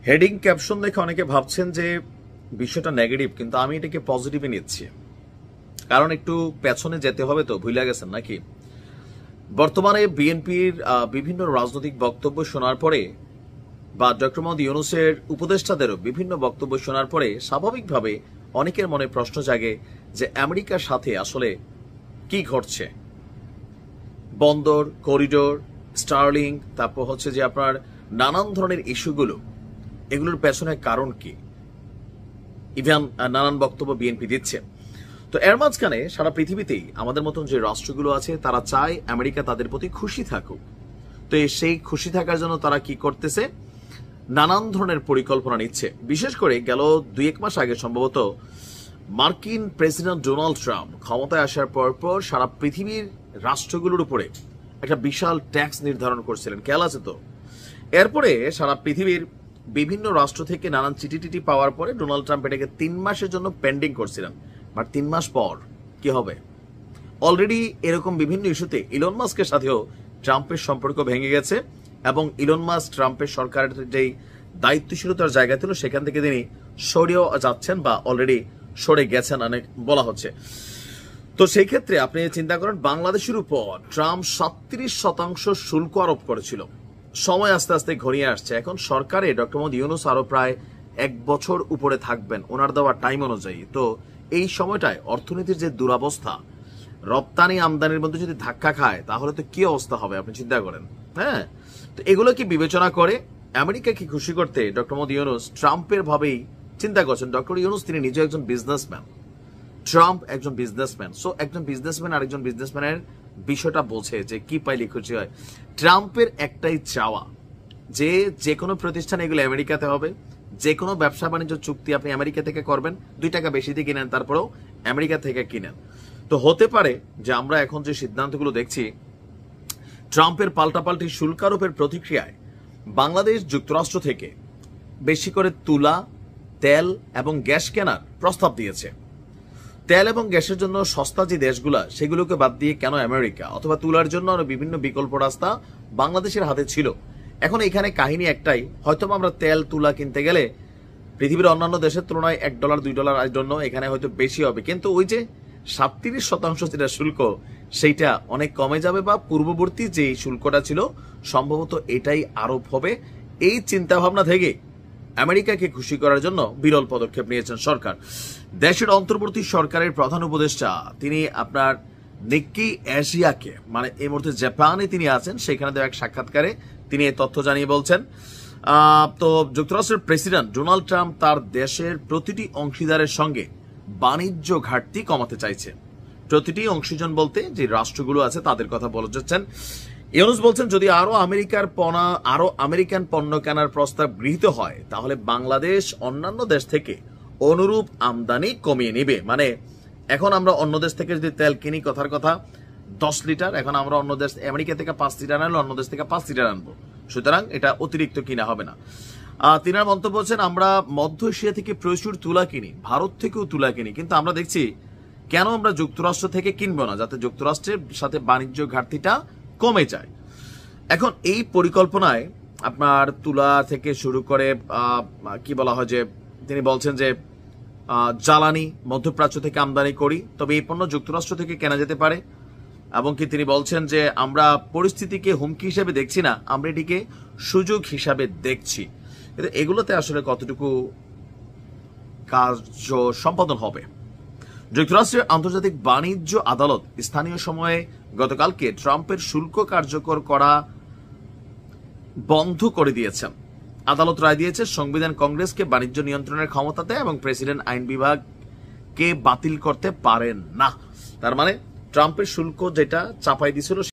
Heading caption দেখে অনেকে ভাবছেন যে বিষয়টা নেগেটিভ, কিন্তু আমি এটাকে পজিটিভে নিচ্ছি। কারণ একটু পেছনে যেতে হবে, তো ভুলে গেছেন নাকি? বর্তমানে বিএনপির বিভিন্ন রাজনৈতিক বক্তব্য শোনার পরে বা ডক্টর মোহাম্মদ ইউনূসের উপদেষ্টাদেরও বিভিন্ন বক্তব্য শোনার পরে স্বাভাবিকভাবে অনেকের মনে প্রশ্ন জাগে যে আমেরিকার সাথে আসলে কি ঘটছে। বন্দর, করিডোর, স্টার্লিং, তারপর হচ্ছে যে আপনার নানান ধরনের ইস্যুগুলো, এগুলোর পেছনে কারণ কি? ইভেন নানান বক্তব্য বিএনপি দিচ্ছে। তো এর মাঝখানে সারা পৃথিবীতেই আমাদের মতন যে রাষ্ট্রগুলো আছে তারা চায় আমেরিকা তাদের প্রতি খুশি থাকুক। তো সেই খুশি থাকার জন্য তারা কি করতেছে? নানান ধরনের পরিকল্পনা নিচ্ছে। বিশেষ করে গেল 2-1 মাস আগে সম্ভবত মার্কিন প্রেসিডেন্ট ডোনাল্ড ট্রাম্প ক্ষমতায় আসার পর সারা পৃথিবীর রাষ্ট্রগুলোর উপরে একটা বিশাল ট্যাক্স নির্ধারণ করছিলেন, খেয়াল আছে তো? এরপরে সারা পৃথিবীর বিভিন্ন রাষ্ট্র থেকে নানান চিঠি পাওয়ার পরে ডোনাল্ড ট্রাম্প এটাকে 3 মাসের জন্য পেন্ডিং করছিলেন। বাট 3 মাস পর কি হবে? অলরেডি এরকম বিভিন্ন ইস্যুতে ইলন মাস্কের সাথেও ট্রাম্পের সম্পর্ক ভেঙে গেছে এবং ইলন মাস্ক ট্রাম্পের সরকারের যেই দায়িত্বশীলতার জায়গা ছিল সেখান থেকে তিনি সরেও যাচ্ছেন বা অলরেডি সরে গেছেন অনেক বলা হচ্ছে। তো সেই ক্ষেত্রে আপনি চিন্তা করেন, বাংলাদেশের উপর ট্রাম্প 37% শুল্ক আরোপ করেছিল। সময় আস্তে আস্তে ঘনিয়ে আসছে। এখন সরকারে ডক্টর মোহাম্মদ ইউনূস আরো প্রায় 1 বছর উপরে থাকবেন ওনার দেওয়া টাইম অনুযায়ী। তো এই সময়টায় অর্থনীতির যে দুরবস্থা, রপ্তানি আমদানির মধ্যে যদি ধাক্কা খায় তাহলে তো কি অবস্থা হবে আপনি চিন্তা করেন। হ্যাঁ, তো এগুলো কি বিবেচনা করে আমেরিকাকে খুশি করতে ডক্টর মোহাম্মদ ইউনূস ট্রাম্পের ভাবেই চিন্তা করছেন? ডক্টর ইউনূস তিনি নিজে একজন বিজনেসম্যান, ট্রাম্প একজন বিজনেসম্যান। সো একজন বিজনেসম্যান আরেকজন বিজনেসম্যানের বিষয়টা বোঝে যে কি পাইলে খুশি হয়। ট্রাম্পের একটাই চাওয়া যে কোনো প্রতিষ্ঠান এগুলো আমেরিকাতে হবে, যে কোনো ব্যবসা বাণিজ্য চুক্তি আপনি আমেরিকা থেকে করবেন, 2 টাকা বেশি দিয়ে কিনেন, তারপরেও আমেরিকা থেকে কিনেন। তো হতে পারে যে আমরা এখন যে সিদ্ধান্তগুলো দেখছি, ট্রাম্পের পাল্টাপাল্টি শুল্ক আরোপের প্রতিক্রিয়ায় বাংলাদেশ যুক্তরাষ্ট্র থেকে বেশি করে তুলা, তেল এবং গ্যাস কেনার প্রস্তাব দিয়েছে। তেল এবং গ্যাসের জন্য সস্তা যে দেশগুলা সেগুলোকে বাদ দিয়ে কেন আমেরিকা? অথবা তুলার জন্য আরো বিভিন্ন বিকল্প রাস্তা বাংলাদেশের হাতে ছিল। এখন এখানে কাহিনী একটাই, হয়তো আমরা তেল তুলা কিনতে গেলে পৃথিবীর অন্যান্য দেশের তুলনায় $1 $2 আই ডোন্ট নো এখানে হয়তো বেশি হবে, কিন্তু ওই যে 37% যেটা শুল্ক সেইটা অনেক কমে যাবে বা পূর্ববর্তী যে শুল্কটা ছিল সম্ভবত এটাই আরোপ হবে। এই চিন্তা ভাবনা থেকে আমেরিকাকে খুশি করার জন্য বিরল পদক্ষেপ নিয়েছেন সরকার। দেশের অন্তর্বর্তী সরকারের প্রধান উপদেষ্টা তিনি আপনার নিক্কি এশিয়াকে, মানে এই মুহূর্তে জাপানে তিনি আছেন, সেখানে দেওয়া এক সাক্ষাৎকারে তিনি এই তথ্য জানিয়ে বলছেন, তো যুক্তরাষ্ট্রের প্রেসিডেন্ট ডোনাল্ড ট্রাম্প তার দেশের প্রতিটি অংশীদারের সঙ্গে বাণিজ্য ঘাটতি কমাতে চাইছে। প্রতিটি অংশীজন বলতে যে রাষ্ট্রগুলো আছে তাদের কথা বলে যাচ্ছেন। ইউনূস বলছেন, যদি আরো আমেরিকান পণ্য কেনার প্রস্তাব গৃহীত হয় তাহলে বাংলাদেশ অন্যান্য দেশ থেকে অনুরূপ আমদানি কমিয়ে নিবে। মানে এখন আমরা অন্য দেশ থেকে যদি তেল কিনি, কথার কথা 10 লিটার, এখন আমরা অন্য দেশ আমেরিকা থেকে 5 লিটার আনলে অন্য দেশ থেকে 5 লিটার আনবো, সুতরাং এটা অতিরিক্ত কিনা হবে না। তিনার মন্তব্য হচ্ছেন, আমরা মধ্য এশিয়া থেকে প্রচুর তুলা কিনি, ভারত থেকেও তুলা কিনি, কিন্তু আমরা দেখছি কেন আমরা যুক্তরাষ্ট্র থেকে কিনবো না, যাতে যুক্তরাষ্ট্রের সাথে বাণিজ্য ঘাটতিটা কমে যায়। এখন এই পরিকল্পনায় আপনার তুলা থেকে শুরু করে কি বলা হয় যে তিনি বলছেন যে জ্বালানি মধ্যপ্রাচ্য থেকে আমদানি করি, তবে এই পণ্য যুক্তরাষ্ট্র থেকে কেনা যেতে পারে। এবং কি তিনি বলছেন যে আমরা পরিস্থিতিকে হুমকি হিসেবে দেখছি না, আমরা এটিকে সুযোগ হিসাবে দেখছি। কিন্তু এগুলোতে আসলে কতটুকু কার্য সম্পাদন হবে? যুক্তরাষ্ট্রের আন্তর্জাতিক বাণিজ্য আদালত স্থানীয় সময়ে গতকালকে ট্রাম্পের শুল্ক কার্যকর করা বন্ধ করে দিয়েছেন। আদালত রায় দিয়েছে সংবিধান কংগ্রেসকে বাণিজ্য নিয়ন্ত্রণের ক্ষমতা দেয় এবং প্রেসিডেন্ট আইন বিভাগকে বাতিল করতে পারেন না। তার মানে ট্রাম্পের শুল্ক যেটা চাপাই দিয়েছিল